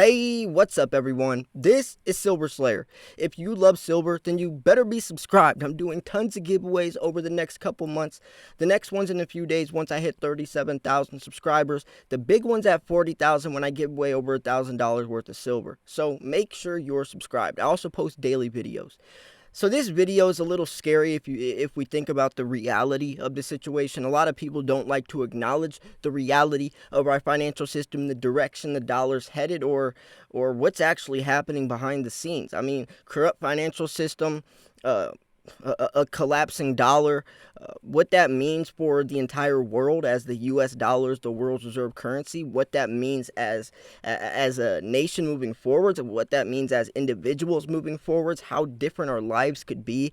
Hey, what's up, everyone? This is Silver Slayer. If you love silver, then you better be subscribed. I'm doing tons of giveaways over the next couple months. The next one's in a few days once I hit 37,000 subscribers. The big one's at 40,000 when I give away over $1,000 worth of silver. So make sure you're subscribed. I also post daily videos. So this video is a little scary if we think about the reality of the situation. A lot of people don't like to acknowledge the reality of our financial system, the direction the dollar's headed, or what's actually happening behind the scenes. I mean, corrupt financial system, a collapsing dollar, what that means for the entire world as the U.S. dollar is the world's reserve currency, what that means as a nation moving forwards, what that means as individuals moving forwards, how different our lives could be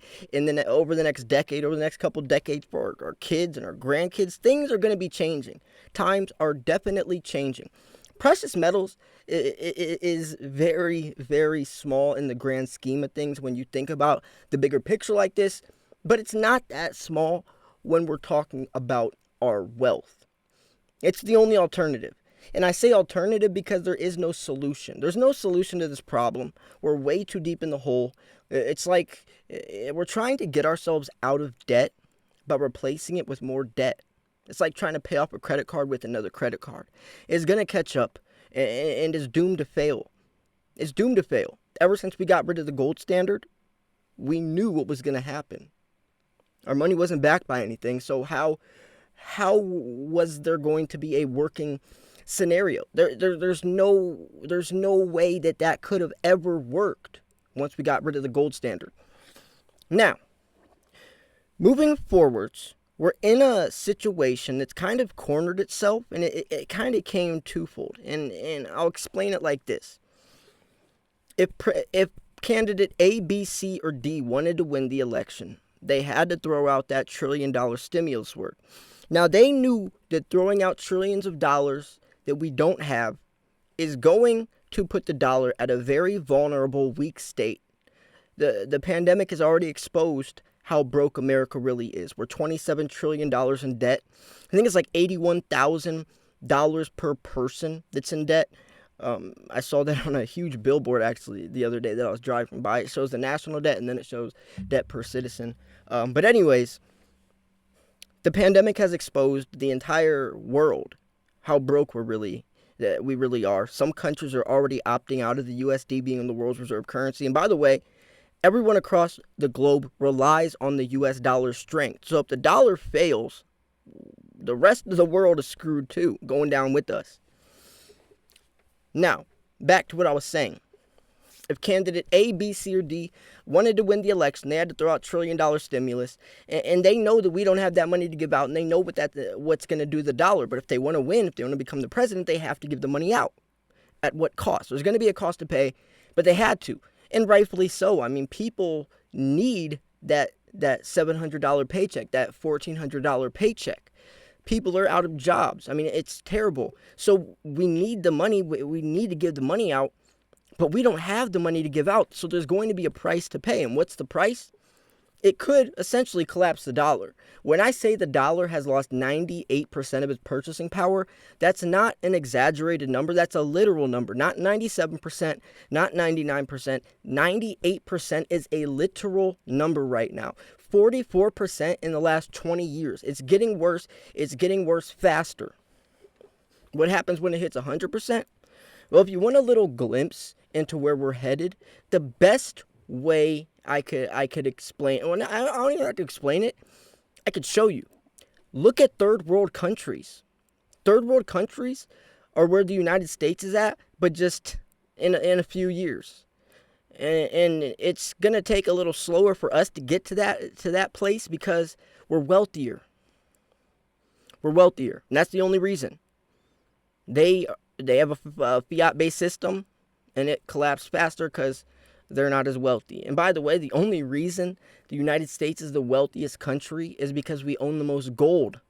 over the next decade, over the next couple decades for our kids and our grandkids. Things are going to be changing. Times are definitely changing. Precious metals is very, very small in the grand scheme of things when you think about the bigger picture like this, but it's not that small when we're talking about our wealth. It's the only alternative. And I say alternative because there is no solution. There's no solution to this problem. We're way too deep in the hole. It's like we're trying to get ourselves out of debt, but replacing it with more debt. It's like trying to pay off a credit card with another credit card. It's going to catch up and is doomed to fail. It's doomed to fail. Ever since we got rid of the gold standard, we knew what was going to happen. Our money wasn't backed by anything, so how was there going to be a working scenario? There's no way that could have ever worked once we got rid of the gold standard. Now, moving forwards, we're in a situation that's kind of cornered itself, and it kind of came twofold. And I'll explain it like this. If candidate A, B, C, or D wanted to win the election, they had to throw out that $1 trillion stimulus work. Now, they knew that throwing out trillions of dollars that we don't have is going to put the dollar at a very vulnerable, weak state. The pandemic has already exposed how broke America really is. We're $27 trillion in debt. I think it's like $81,000 per person that's in debt. I saw that on a huge billboard actually the other day that I was driving by. It shows the national debt and then it shows debt per citizen. But anyways, the pandemic has exposed the entire world how broke we really are. Some countries are already opting out of the USD being the world's reserve currency. And by the way, everyone across the globe relies on the U.S. dollar's strength. So if the dollar fails, the rest of the world is screwed too, going down with us. Now, back to what I was saying. If candidate A, B, C, or D wanted to win the election, they had to throw out $1 trillion stimulus, and they know that we don't have that money to give out, and they know what's going to do to the dollar. But if they want to win, if they want to become the president, they have to give the money out. At what cost? There's going to be a cost to pay, but they had to. And rightfully so. I mean, people need that $700 paycheck, that $1,400 paycheck. People are out of jobs. I mean, it's terrible. So we need the money. We need to give the money out, but we don't have the money to give out. So there's going to be a price to pay. And what's the price? It could essentially collapse the dollar. When I say the dollar has lost 98% of its purchasing power, that's not an exaggerated number. That's a literal number. Not 97%, not 99%. 98% is a literal number right now. 44% in the last 20 years. It's getting worse. It's getting worse faster. What happens when it hits 100%? Well, if you want a little glimpse into where we're headed, the best way I could explain, well, I don't even have to explain it. I could show you. Look at third world countries. Third world countries are where the United States is at, but just in a few years. And it's going to take a little slower for us to get to that place because we're wealthier. We're wealthier. And that's the only reason. They have a fiat-based system, and it collapsed faster because they're not as wealthy. And by the way, the only reason the United States is the wealthiest country is because we own the most gold.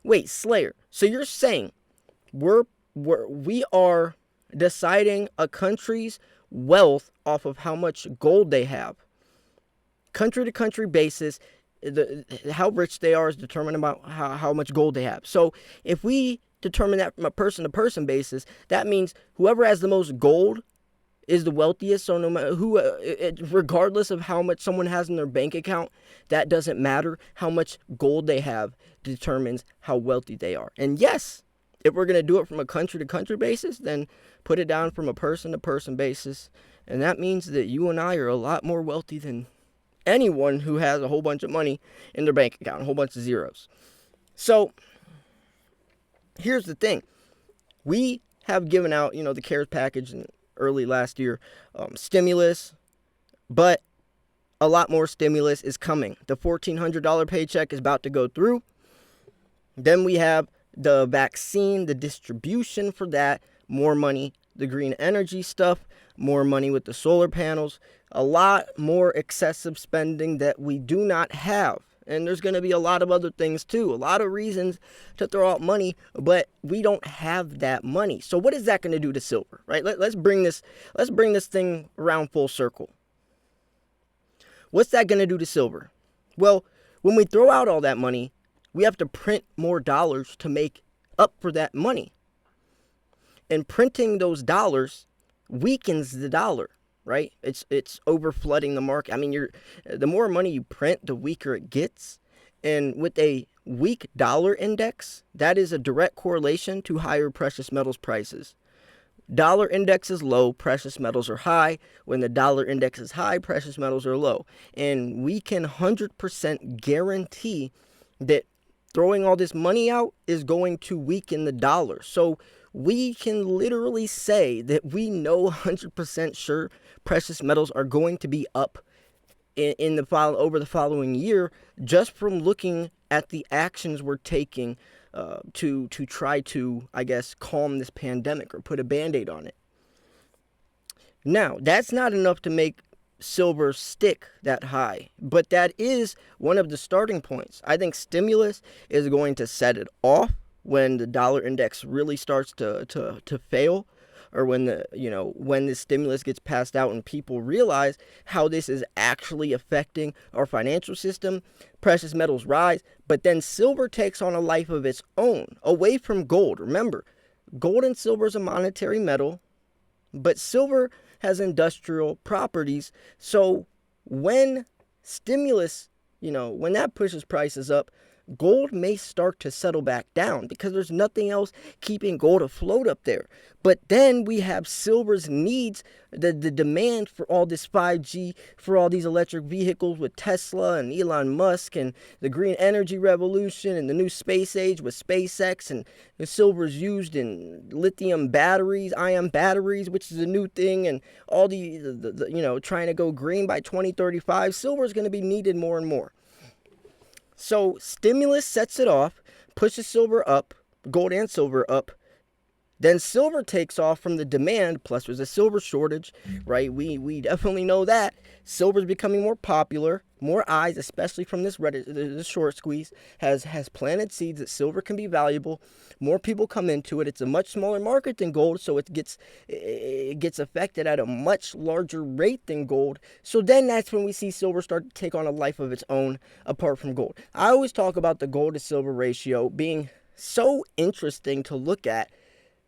Wait, Slayer, so you're saying we are deciding a country's wealth off of how much gold they have? Country to country basis, how rich they are is determined about how much gold they have. So if we determine that from a person-to-person basis. That means whoever has the most gold is the wealthiest. So no matter who, regardless of how much someone has in their bank account, that doesn't matter. How much gold they have determines how wealthy they are. And yes, if we're going to do it from a country-to-country basis, then put it down from a person-to-person basis. And that means that you and I are a lot more wealthy than anyone who has a whole bunch of money in their bank account, a whole bunch of zeros. So here's the thing. We have given out, the CARES package in early last year, stimulus, but a lot more stimulus is coming. The $1,400 paycheck is about to go through. Then we have the vaccine, the distribution for that, more money, the green energy stuff, more money with the solar panels, a lot more excessive spending that we do not have. And there's going to be a lot of other things too, a lot of reasons to throw out money, but we don't have that money. So what is that going to do to silver, right? Let's bring this thing around full circle. What's that going to do to silver? Well, when we throw out all that money, we have to print more dollars to make up for that money. And printing those dollars weakens the dollar, right? It's over flooding the market. I mean, the more money you print, the weaker it gets. And with a weak dollar index, that is a direct correlation to higher precious metals prices. Dollar index is low, precious metals are high. When the dollar index is high, precious metals are low. And we can 100% guarantee that throwing all this money out is going to weaken the dollar. So we can literally say that we know 100% sure precious metals are going to be up over the following year, just from looking at the actions we're taking to try to, I guess, calm this pandemic or put a Band-Aid on it. Now, that's not enough to make silver stick that high, but that is one of the starting points. I think stimulus is going to set it off when the dollar index really starts to fail, or when the stimulus gets passed out and people realize how this is actually affecting our financial system. Precious metals rise, but then silver takes on a life of its own, away from gold. Remember, gold and silver is a monetary metal, but silver has industrial properties. So when stimulus, when that pushes prices up, gold may start to settle back down because there's nothing else keeping gold afloat up there. But then we have silver's needs, the demand for all this 5G, for all these electric vehicles with Tesla and Elon Musk, and the green energy revolution and the new space age with SpaceX, and the silver's used in lithium batteries, ion batteries, which is a new thing, and all the trying to go green by 2035. Silver is going to be needed more and more. So stimulus sets it off, pushes silver up, gold and silver up. Then silver takes off from the demand, plus there's a silver shortage, right? We definitely know that. Silver's becoming more popular. More eyes, especially from this short squeeze, has planted seeds that silver can be valuable. More people come into it. It's a much smaller market than gold, so it gets affected at a much larger rate than gold. So then that's when we see silver start to take on a life of its own apart from gold. I always talk about the gold to silver ratio being so interesting to look at.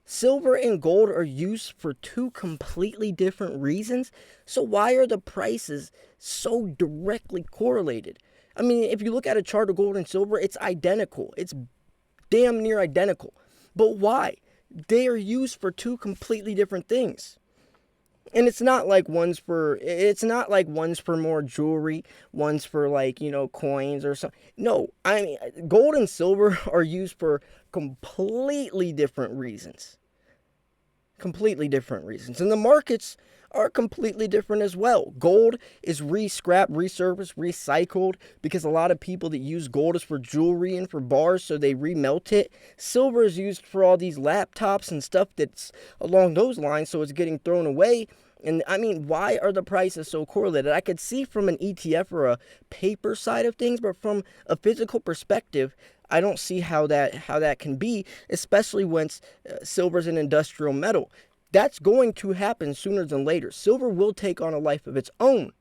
Silver and gold are used for two completely different reasons. So why are the prices so directly correlated? I mean, if you look at a chart of gold and silver, it's identical. It's damn near identical. But why? They are used for two completely different things. And it's not like one's for more jewelry, one's for coins or something. No, I mean, gold and silver are used for completely different reasons. Completely different reasons. And the markets are completely different as well. Gold is scrapped, resurfaced, recycled, because a lot of people that use gold is for jewelry and for bars, so they remelt it. Silver is used for all these laptops and stuff that's along those lines, so it's getting thrown away. And I mean, why are the prices so correlated? I could see from an ETF or a paper side of things, but from a physical perspective, I don't see how that can be, especially when silver's an industrial metal. That's going to happen sooner than later. Silver will take on a life of its own,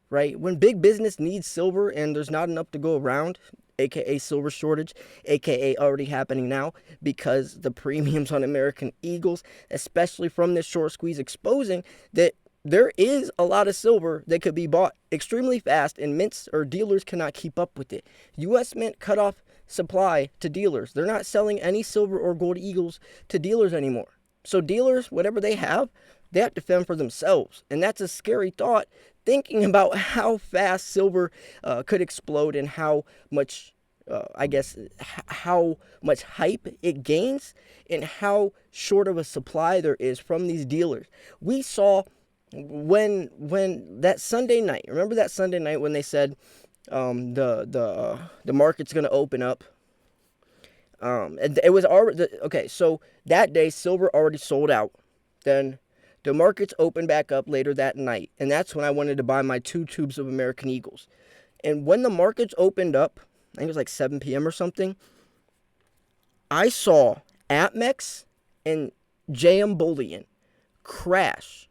right? When big business needs silver and there's not enough to go around, aka silver shortage, aka already happening now because the premiums on American Eagles, especially from this short squeeze, exposing that there is a lot of silver that could be bought extremely fast, and mints or dealers cannot keep up with it. U.S. Mint cut off supply to dealers. They're not selling any silver or gold Eagles to dealers anymore. So dealers, whatever they have to fend for themselves. And that's a scary thought, thinking about how fast silver could explode and how much, how much hype it gains and how short of a supply there is from these dealers. We saw when that Sunday night, remember that Sunday night when they said the market's going to open up? And it was already, okay, so that day silver already sold out. Then the markets opened back up later that night, and that's when I wanted to buy my 2 tubes of American Eagles. And when the markets opened up, I think it was like 7 p.m. or something, I saw APMEX and JM Bullion crash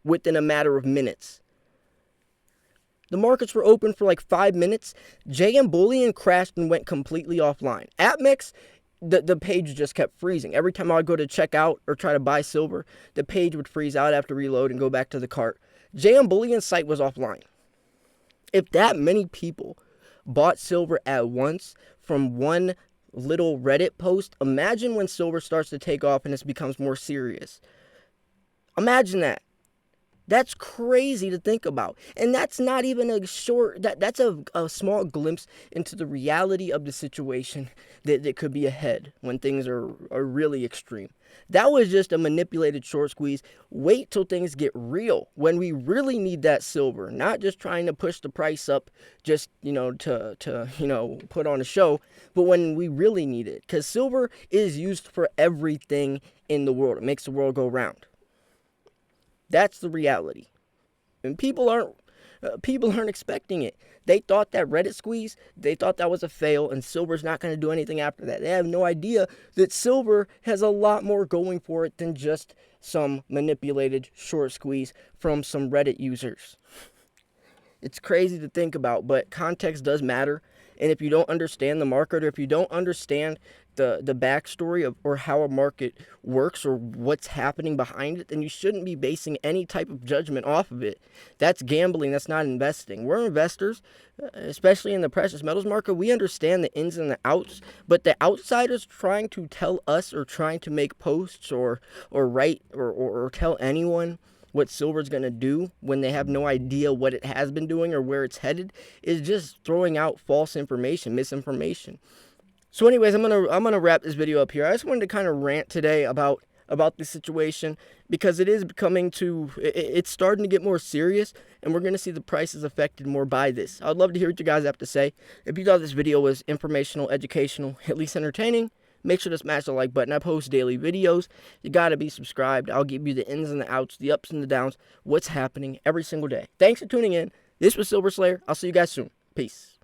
within a matter of minutes. The markets were open for like 5 minutes. JM Bullion crashed and went completely offline. APMEX, the page just kept freezing. Every time I would go to check out or try to buy silver, the page would freeze out, after reload and go back to the cart. JM Bullion's site was offline. If that many people bought silver at once from one little Reddit post, imagine when silver starts to take off and it becomes more serious. Imagine that. That's crazy to think about. And that's not even a short, that's a small glimpse into the reality of the situation that could be ahead when things are really extreme. That was just a manipulated short squeeze. Wait till things get real, when we really need that silver, not just trying to push the price up just, to put on a show, but when we really need it. Because silver is used for everything in the world. It makes the world go round. That's the reality. And people aren't expecting it. They thought that Reddit squeeze, they thought that was a fail, and silver's not going to do anything after that. They have no idea that silver has a lot more going for it than just some manipulated short squeeze from some Reddit users. It's crazy to think about, but context does matter. And if you don't understand the market, or if you don't understand the backstory of or how a market works or what's happening behind it, then you shouldn't be basing any type of judgment off of it. That's gambling. That's not investing. We're investors, especially in the precious metals market. We understand the ins and the outs, but the outsiders trying to tell us or trying to make posts or write or tell anyone what silver's going to do when they have no idea what it has been doing or where it's headed is just throwing out false information, misinformation. So anyways, I'm gonna wrap this video up here. I just wanted to kind of rant today about this situation, because it is it's starting to get more serious, and we're going to see the prices affected more by this. I'd love to hear what you guys have to say. If you thought this video was informational, educational, at least entertaining, make sure to smash the like button. I post daily videos. You got to be subscribed. I'll give you the ins and the outs, the ups and the downs, what's happening every single day. Thanks for tuning in. This was Silver Slayer. I'll see you guys soon. Peace.